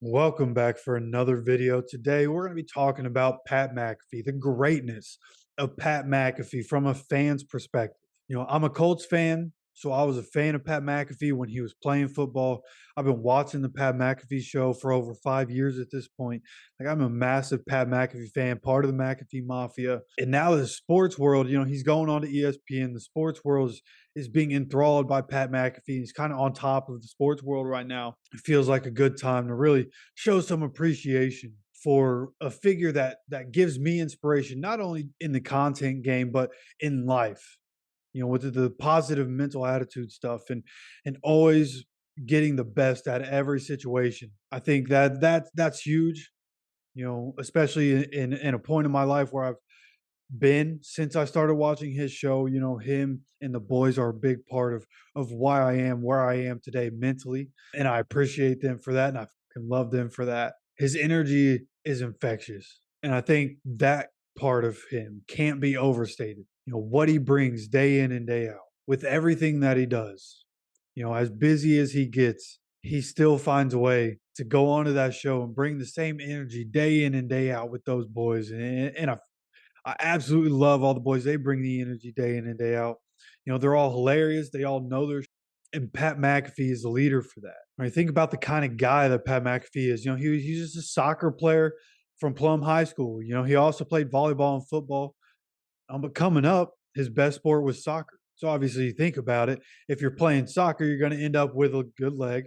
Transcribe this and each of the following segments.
Welcome back for another video. Today, we're going to be talking about Pat McAfee, the greatness of Pat McAfee from a fan's perspective. I'm a Colts fan, so I was a fan of Pat McAfee when he was playing football. I've been watching the Pat McAfee show for over 5 years at this point. Like, I'm a massive Pat McAfee fan, part of the McAfee Mafia. And now the sports world, he's going on to ESPN. The sports world is being enthralled by Pat McAfee. He's kind of on top of the sports world right now. It feels like a good time to really show some appreciation for a figure that gives me inspiration, not only in the content game, but in life. With the positive mental attitude stuff and always getting the best out of every situation. I think that's huge. Especially in a point in my life where I've been since I started watching his show. Him and the boys are a big part of why I am where I am today mentally, and I appreciate them for that, and I can love them for that. His energy is infectious, and I think that part of him can't be overstated. What he brings day in and day out with everything that he does. As busy as he gets, he still finds a way to go onto that show and bring the same energy day in and day out with those boys, and I absolutely love all the boys. They bring the energy day in and day out. They're all hilarious. They all know their and Pat McAfee is the leader for that. When you think about the kind of guy that Pat McAfee is, he's just a soccer player from Plum High School. He also played volleyball and football. But coming up, his best sport was soccer. So obviously, you think about it. If you're playing soccer, you're going to end up with a good leg.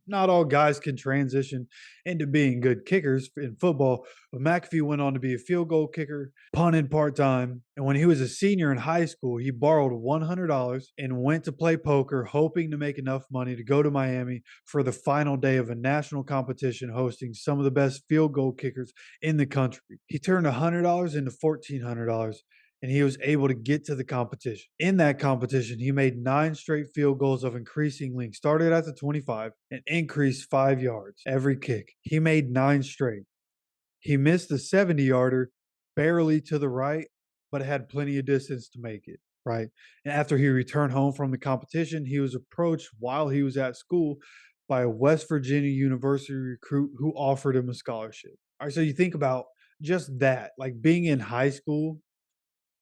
Not all guys can transition into being good kickers in football. But McAfee went on to be a field goal kicker, punted part time. And when he was a senior in high school, he borrowed $100 and went to play poker, hoping to make enough money to go to Miami for the final day of a national competition hosting some of the best field goal kickers in the country. He turned $100 into $1,400, and he was able to get to the competition. In that competition, he made 9 straight field goals of increasing length, started at the 25 and increased 5 yards every kick. He made 9 straight. He missed the 70-yarder barely to the right, but had plenty of distance to make it, right? And after he returned home from the competition, he was approached while he was at school by a West Virginia University recruit who offered him a scholarship. All right, so you think about just that, like being in high school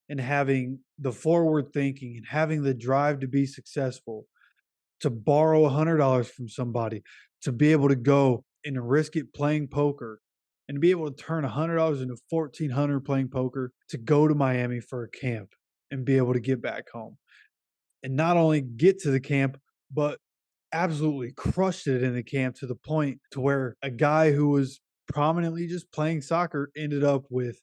and having the forward thinking and having the drive to be successful, to borrow $100 from somebody, to be able to go and risk it playing poker, and to be able to turn $100 into 1,400 playing poker, to go to Miami for a camp and be able to get back home. And not only get to the camp, but absolutely crushed it in the camp to the point to where a guy who was prominently just playing soccer ended up with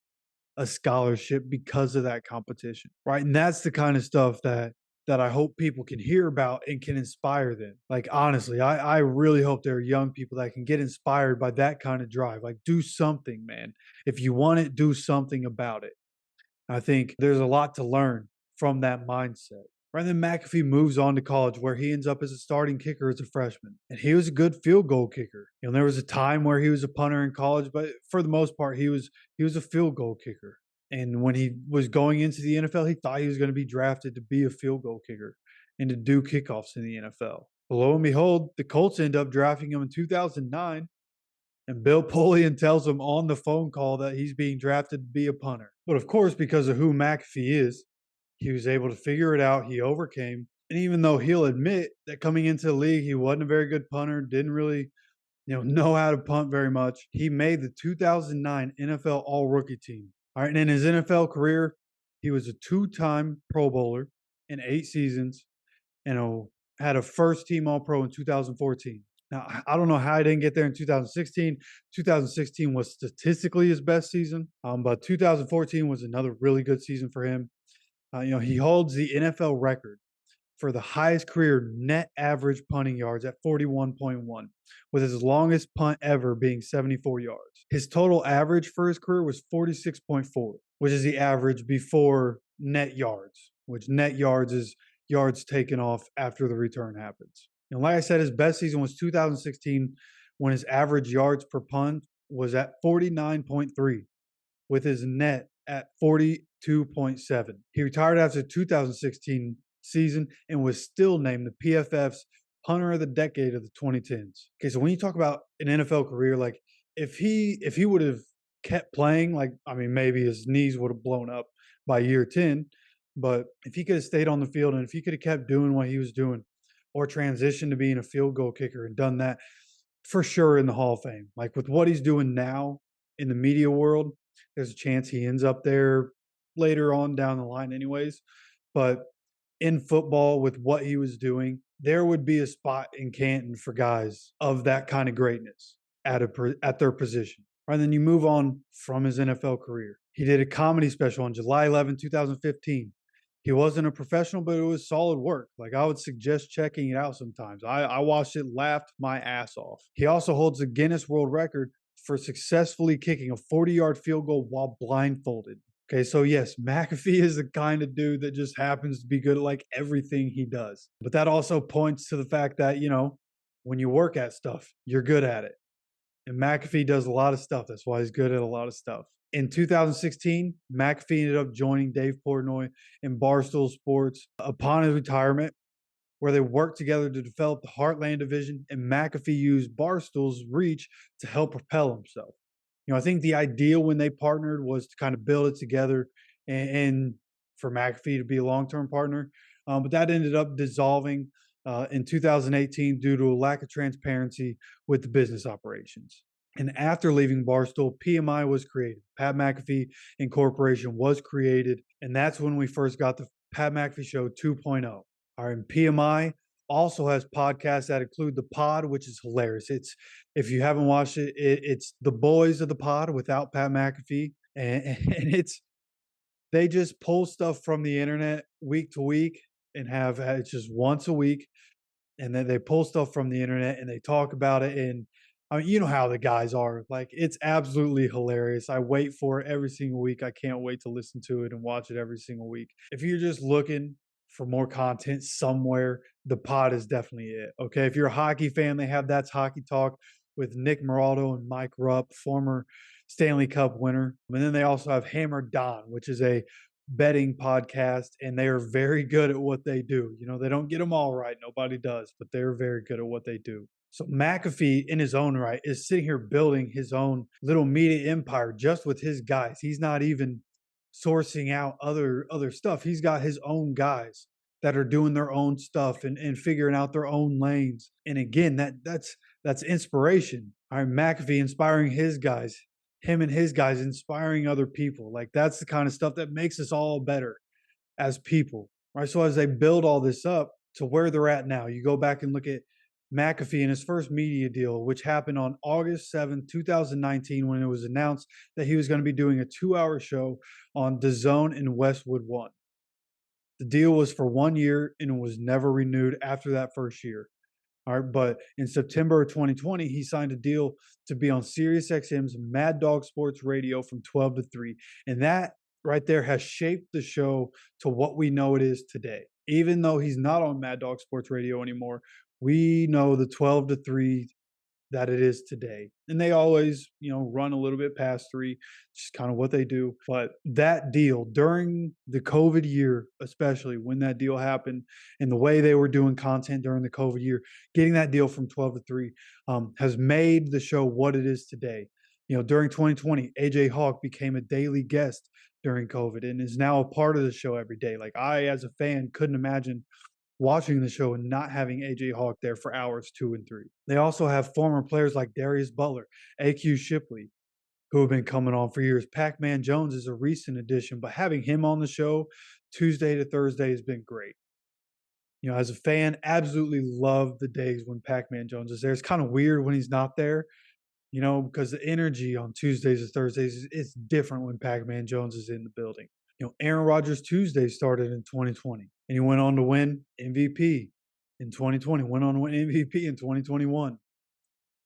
a scholarship because of that competition, right? And that's the kind of stuff that I hope people can hear about and can inspire them. Like, honestly, I really hope there are young people that can get inspired by that kind of drive. Like, do something, man. If you want it, do something about it. I think there's a lot to learn from that mindset. Right, then McAfee moves on to college where he ends up as a starting kicker as a freshman. And he was a good field goal kicker. There was a time where he was a punter in college, but for the most part, he was a field goal kicker. And when he was going into the NFL, he thought he was going to be drafted to be a field goal kicker and to do kickoffs in the NFL. But lo and behold, the Colts end up drafting him in 2009, and Bill Polian tells him on the phone call that he's being drafted to be a punter. But of course, because of who McAfee is, he was able to figure it out. He overcame. And even though he'll admit that coming into the league, he wasn't a very good punter, didn't really, know how to punt very much, he made the 2009 NFL All-Rookie team. All right, and in his NFL career, he was a 2-time Pro Bowler in 8 seasons and had a first-team All-Pro in 2014. Now, I don't know how he didn't get there in 2016. 2016 was statistically his best season, but 2014 was another really good season for him. He holds the NFL record for the highest career net average punting yards at 41.1, with his longest punt ever being 74 yards. His total average for his career was 46.4, which is the average before net yards, which net yards is yards taken off after the return happens. And like I said, his best season was 2016 when his average yards per punt was at 49.3, with his net at 42.7. He retired after the 2016 season and was still named the PFF's punter of the decade of the 2010s. Okay, so when you talk about an NFL career, like if he would have kept playing, like I mean, maybe his knees would have blown up by year 10, but if he could have stayed on the field and if he could have kept doing what he was doing or transitioned to being a field goal kicker and done that, for sure in the Hall of Fame. Like with what he's doing now in the media world, there's a chance he ends up there later on down the line, anyways. But in football, with what he was doing, there would be a spot in Canton for guys of that kind of greatness at their position. Right, and then you move on from his NFL career. He did a comedy special on July 11, 2015. He wasn't a professional, but it was solid work. Like I would suggest checking it out sometimes. I watched it, laughed my ass off. He also holds the Guinness World Record for successfully kicking a 40-yard field goal while blindfolded. Okay, so yes, McAfee is the kind of dude that just happens to be good at like everything he does. But that also points to the fact that, when you work at stuff, you're good at it. And McAfee does a lot of stuff. That's why he's good at a lot of stuff. In 2016, McAfee ended up joining Dave Portnoy in Barstool Sports upon his retirement, where they worked together to develop the Heartland division, and McAfee used Barstool's reach to help propel himself. I think the idea when they partnered was to kind of build it together and for McAfee to be a long-term partner. But that ended up dissolving in 2018 due to a lack of transparency with the business operations. And after leaving Barstool, PMI was created. Pat McAfee Incorporation was created. And that's when we first got the Pat McAfee Show 2.0. All right, and PMI also has podcasts that include The Pod, which is hilarious. It's if you haven't watched it, it's The Boys of the Pod without Pat McAfee. And it's they just pull stuff from the internet week to week and have it's just once a week. And then they pull stuff from the internet and they talk about it. And I mean, you know how the guys are. Like, it's absolutely hilarious. I wait for it every single week. I can't wait to listen to it and watch it every single week. If you're just looking for more content somewhere, the pod is definitely it. Okay. If you're a hockey fan, they have That's Hockey Talk with Nick Moraldo and Mike Rupp, former Stanley Cup winner. And then they also have Hammer Don, which is a betting podcast, and they are very good at what they do. They don't get them all right. Nobody does, but they're very good at what they do. So McAfee, in his own right, is sitting here building his own little media empire just with his guys. He's not even sourcing out other stuff. He's got his own guys that are doing their own stuff and figuring out their own lanes. And again, that's inspiration. All right, McAfee inspiring his guys, him and his guys inspiring other people. Like that's the kind of stuff that makes us all better as people, right? So as they build all this up to where they're at now, you go back and look at McAfee and his first media deal, which happened on August 7th, 2019, when it was announced that he was going to be doing a 2-hour show on DAZN in Westwood One. The deal was for 1 year and was never renewed after that first year. All right, but in September of 2020, he signed a deal to be on SiriusXM's Mad Dog Sports Radio from 12 to 3. And that right there has shaped the show to what we know it is today. Even though he's not on Mad Dog Sports Radio anymore, we know the 12 to 3 that it is today. And they always, run a little bit past 3, just kind of what they do. But that deal during the COVID year, especially when that deal happened and the way they were doing content during the COVID year, getting that deal from 12 to 3 has made the show what it is today. During 2020, AJ Hawk became a daily guest during COVID and is now a part of the show every day. Like I, as a fan, couldn't imagine watching the show and not having AJ Hawk there for hours 2 and 3. They also have former players like Darius Butler, AQ Shipley, who have been coming on for years. Pac-Man Jones is a recent addition, but having him on the show Tuesday to Thursday has been great. As a fan, absolutely love the days when Pac-Man Jones is there. It's kind of weird when he's not there, because the energy on Tuesdays and Thursdays is different when Pac-Man Jones is in the building. Aaron Rodgers Tuesday started in 2020, and he went on to win MVP in 2020, went on to win MVP in 2021,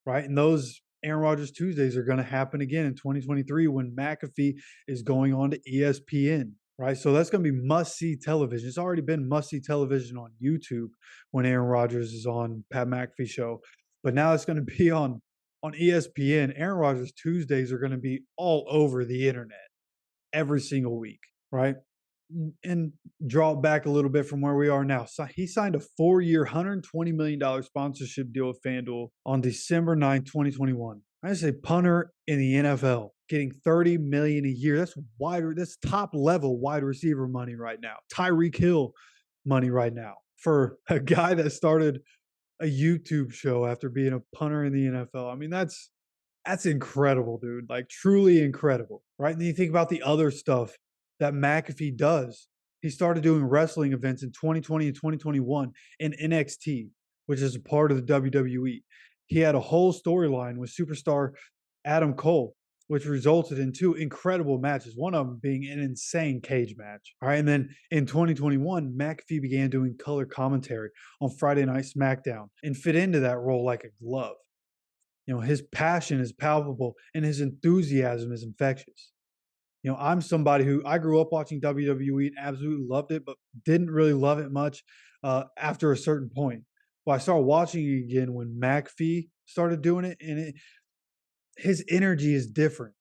right? And those Aaron Rodgers Tuesdays are going to happen again in 2023 when McAfee is going on to ESPN, right? So that's going to be must-see television. It's already been must-see television on YouTube when Aaron Rodgers is on Pat McAfee Show, but now it's going to be on ESPN. Aaron Rodgers Tuesdays are going to be all over the internet every single week, right? and draw it back a little bit from where we are now. So he signed a 4-year, $120 million sponsorship deal with FanDuel on December 9th, 2021. I just say punter in the NFL getting $30 million a year. That's top level wide receiver money right now. Tyreek Hill money right now for a guy that started a YouTube show after being a punter in the NFL. I mean, that's incredible, dude. Like truly incredible, right? And then you think about the other stuff that McAfee does. He started doing wrestling events in 2020 and 2021 in NXT, which is a part of the WWE. He had a whole storyline with superstar Adam Cole, which resulted in two incredible matches, one of them being an insane cage match. All right. And then in 2021, McAfee began doing color commentary on Friday Night SmackDown and fit into that role like a glove. His passion is palpable and his enthusiasm is infectious. I'm somebody who I grew up watching WWE and absolutely loved it, but didn't really love it much after a certain point. Well, I started watching it again when McAfee started doing it, and his energy is different.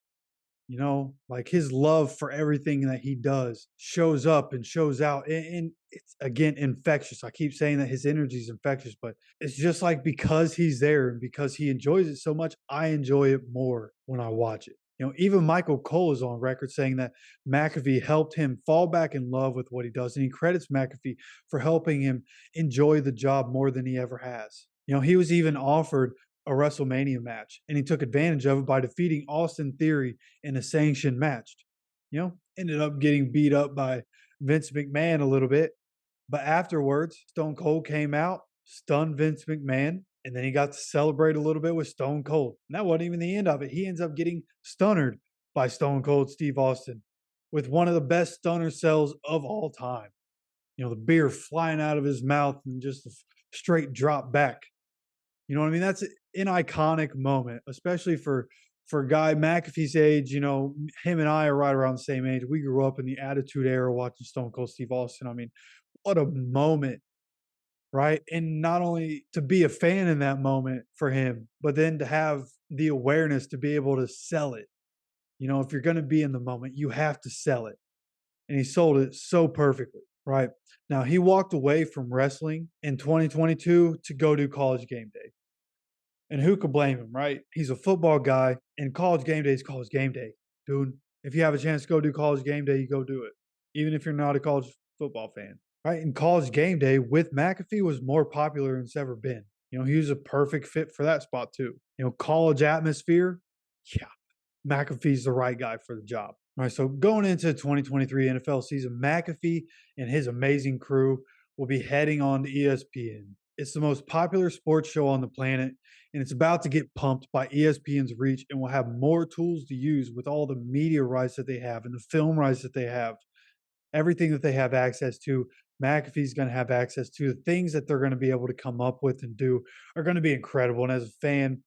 Like his love for everything that he does shows up and shows out. And it's again infectious. I keep saying that his energy is infectious, but it's just like because he's there and because he enjoys it so much, I enjoy it more when I watch it. Even Michael Cole is on record saying that McAfee helped him fall back in love with what he does. And he credits McAfee for helping him enjoy the job more than he ever has. He was even offered a WrestleMania match, and he took advantage of it by defeating Austin Theory in a sanctioned match. Ended up getting beat up by Vince McMahon a little bit, but afterwards, Stone Cold came out, stunned Vince McMahon, and then he got to celebrate a little bit with Stone Cold. And that wasn't even the end of it. He ends up getting stunnered by Stone Cold Steve Austin with one of the best stunner cells of all time. The beer flying out of his mouth and just a straight drop back. You know what I mean? That's an iconic moment, especially for Guy McAfee's age. Him and I are right around the same age. We grew up in the Attitude Era watching Stone Cold Steve Austin. I mean, what a moment, right? And not only to be a fan in that moment for him, but then to have the awareness to be able to sell it. If you're going to be in the moment, you have to sell it. And he sold it so perfectly, right? Now, he walked away from wrestling in 2022 to go do College Game Day. And who could blame him, right? He's a football guy, and College Game Day is College Game Day, dude. If you have a chance to go do College Game Day, you go do it, even if you're not a college football fan, right? And College Game Day with McAfee was more popular than it's ever been. He was a perfect fit for that spot too. College atmosphere, yeah, McAfee's the right guy for the job. All right, so going into 2023 NFL season, McAfee and his amazing crew will be heading on to ESPN. It's the most popular sports show on the planet, and it's about to get pumped by ESPN's reach and will have more tools to use with all the media rights that they have and the film rights that they have. Everything that they have access to, McAfee's going to have access to. The things that they're going to be able to come up with and do are going to be incredible. And as a fan,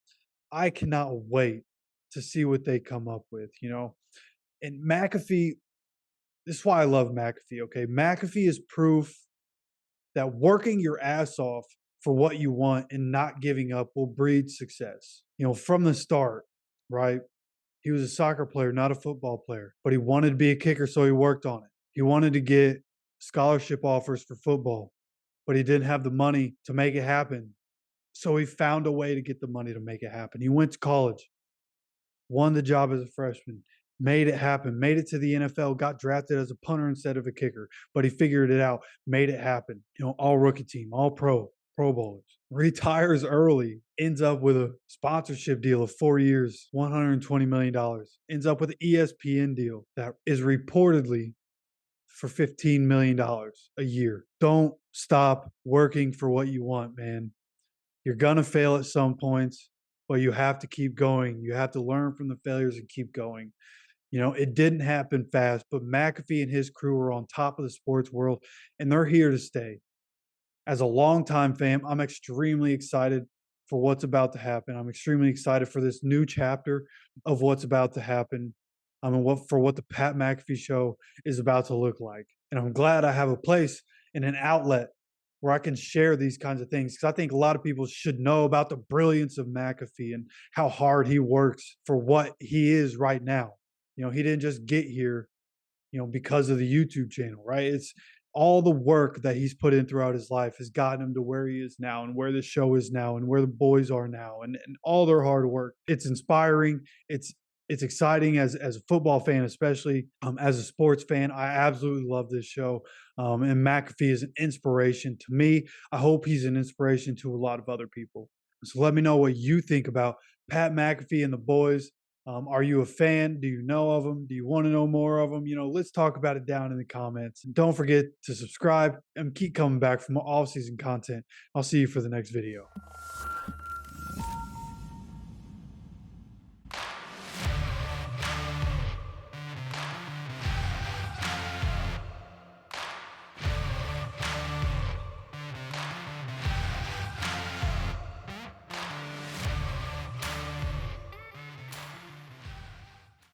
I cannot wait to see what they come up with, And McAfee, this is why I love McAfee, okay? McAfee is proof that working your ass off for what you want and not giving up will breed success. From the start, right? He was a soccer player, not a football player, but he wanted to be a kicker, so he worked on it. He wanted to get scholarship offers for football, but he didn't have the money to make it happen. So he found a way to get the money to make it happen. He went to college, won the job as a freshman, made it happen, made it to the NFL, got drafted as a punter instead of a kicker, but he figured it out, made it happen. All rookie team, all pro bowlers. Retires early, ends up with a sponsorship deal of 4 years, $120 million. Ends up with an ESPN deal that is reportedly for $15 million a year. Don't stop working for what you want, man. You're going to fail at some points, but you have to keep going. You have to learn from the failures and keep going. It didn't happen fast, but McAfee and his crew are on top of the sports world, and they're here to stay. As a longtime fan, I'm extremely excited for what's about to happen. I'm extremely excited for this new chapter of what's about to happen. What the Pat McAfee show is about to look like. And I'm glad I have a place and an outlet where I can share these kinds of things, because I think a lot of people should know about the brilliance of McAfee and how hard he works for what he is right now. He didn't just get here, because of the YouTube channel, right? It's all the work that he's put in throughout his life has gotten him to where he is now and where the show is now and where the boys are now and all their hard work. It's inspiring. It's exciting as a football fan, especially as a sports fan. I absolutely love this show. And McAfee is an inspiration to me. I hope he's an inspiration to a lot of other people. So let me know what you think about Pat McAfee and the boys. Are you a fan? Do you know of them? Do you want to know more of them? Let's talk about it down in the comments. And don't forget to subscribe and keep coming back for more off-season content. I'll see you for the next video.